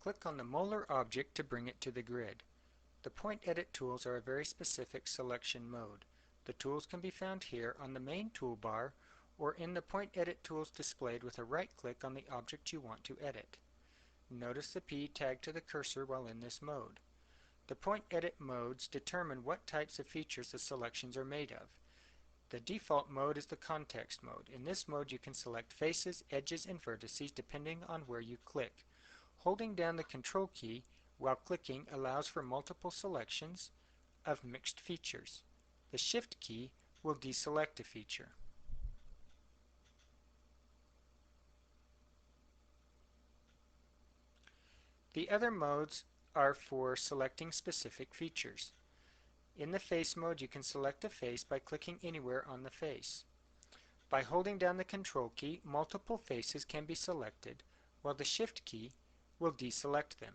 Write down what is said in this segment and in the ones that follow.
click on the molar object to bring it to the grid. The point edit tools are a very specific selection mode. The tools can be found here on the main toolbar or in the point edit tools displayed with a right click on the object you want to edit. Notice the P tagged to the cursor while in this mode. The point edit modes determine what types of features the selections are made of. The default mode is the context mode. In this mode you can select faces, edges, and vertices depending on where you click. Holding down the Control key while clicking allows for multiple selections of mixed features. The Shift key will deselect a feature. The other modes are for selecting specific features. In the face mode you can select a face by clicking anywhere on the face. By holding down the Control key, multiple faces can be selected, while the Shift key will deselect them.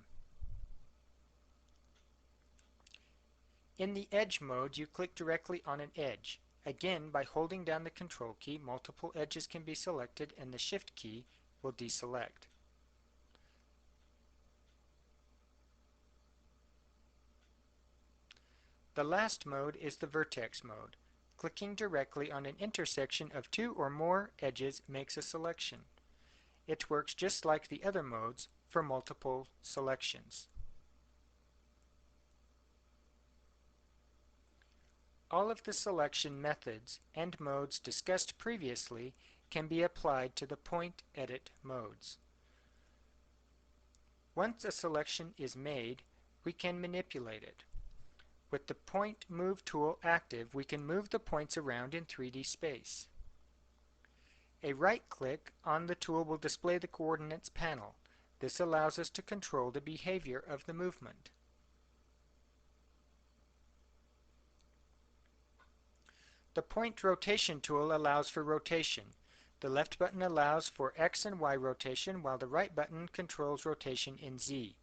In the Edge mode, you click directly on an edge. Again, by holding down the Control key, multiple edges can be selected and the Shift key will deselect. The last mode is the Vertex mode. Clicking directly on an intersection of two or more edges makes a selection. It works just like the other modes for multiple selections. All of the selection methods and modes discussed previously can be applied to the point edit modes. Once a selection is made, we can manipulate it. With the Point Move tool active, we can move the points around in 3D space. A right-click on the tool will display the coordinates panel. This allows us to control the behavior of the movement. The Point Rotation tool allows for rotation. The left button allows for X and Y rotation, while the right button controls rotation in Z.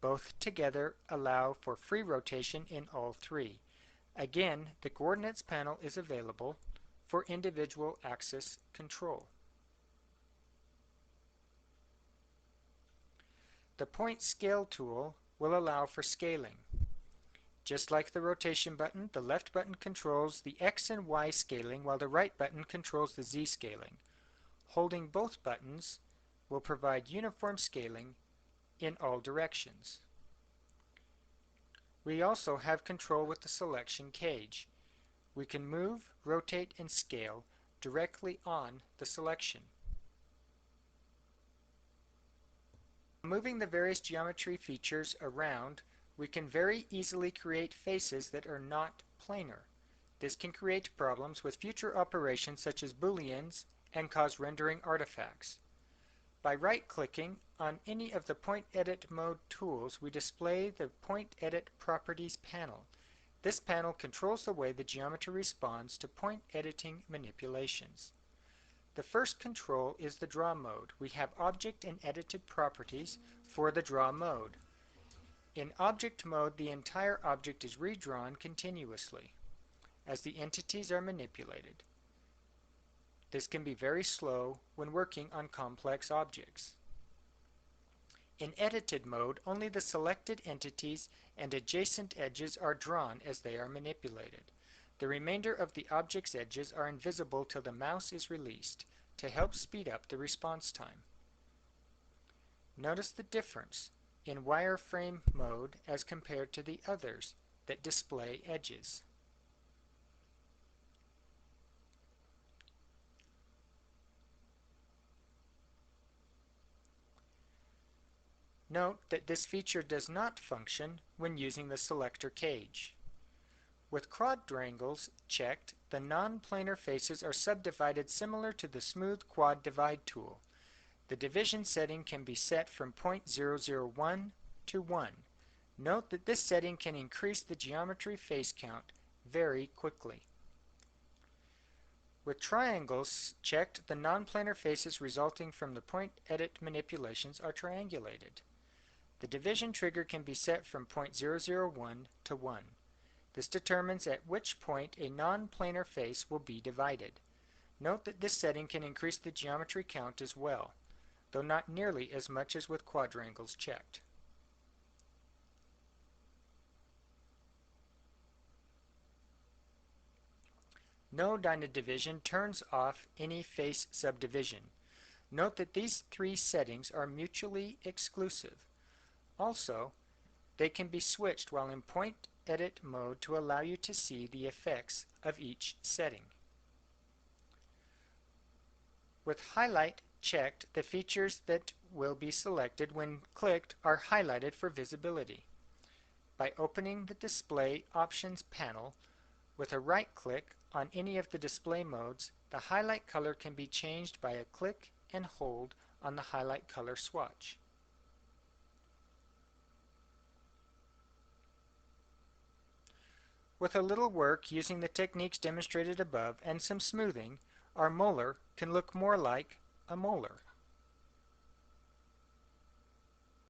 Both together allow for free rotation in all three. Again, the coordinates panel is available for individual axis control. The Point Scale tool will allow for scaling. Just like the rotation button, the left button controls the X and Y scaling while the right button controls the Z scaling. Holding both buttons will provide uniform scaling in all directions. We also have control with the selection cage. We can move, rotate, and scale directly on the selection. Moving the various geometry features around, we can very easily create faces that are not planar. This can create problems with future operations such as booleans and cause rendering artifacts. By right-clicking on any of the Point Edit mode tools, we display the Point Edit Properties panel. This panel controls the way the geometry responds to point editing manipulations. The first control is the Draw mode. We have object and edited properties for the Draw mode. In object mode, the entire object is redrawn continuously as the entities are manipulated. This can be very slow when working on complex objects. In edited mode, only the selected entities and adjacent edges are drawn as they are manipulated. The remainder of the object's edges are invisible till the mouse is released to help speed up the response time. Notice the difference in wireframe mode as compared to the others that display edges. Note that this feature does not function when using the selector cage. With quadrangles checked, the non-planar faces are subdivided similar to the Smooth Quad Divide tool. The division setting can be set from 0.001 to 1. Note that this setting can increase the geometry face count very quickly. With triangles checked, the non-planar faces resulting from the point edit manipulations are triangulated. The division trigger can be set from 0.001 to 1. This determines at which point a non-planar face will be divided. Note that this setting can increase the geometry count as well, though not nearly as much as with quadrangles checked. No dynadivision turns off any face subdivision. Note that these three settings are mutually exclusive. Also, they can be switched while in point edit mode to allow you to see the effects of each setting. With highlight checked, the features that will be selected when clicked are highlighted for visibility. By opening the Display Options panel, with a right click on any of the display modes, the highlight color can be changed by a click and hold on the highlight color swatch. With a little work using the techniques demonstrated above and some smoothing, our molar can look more like a molar.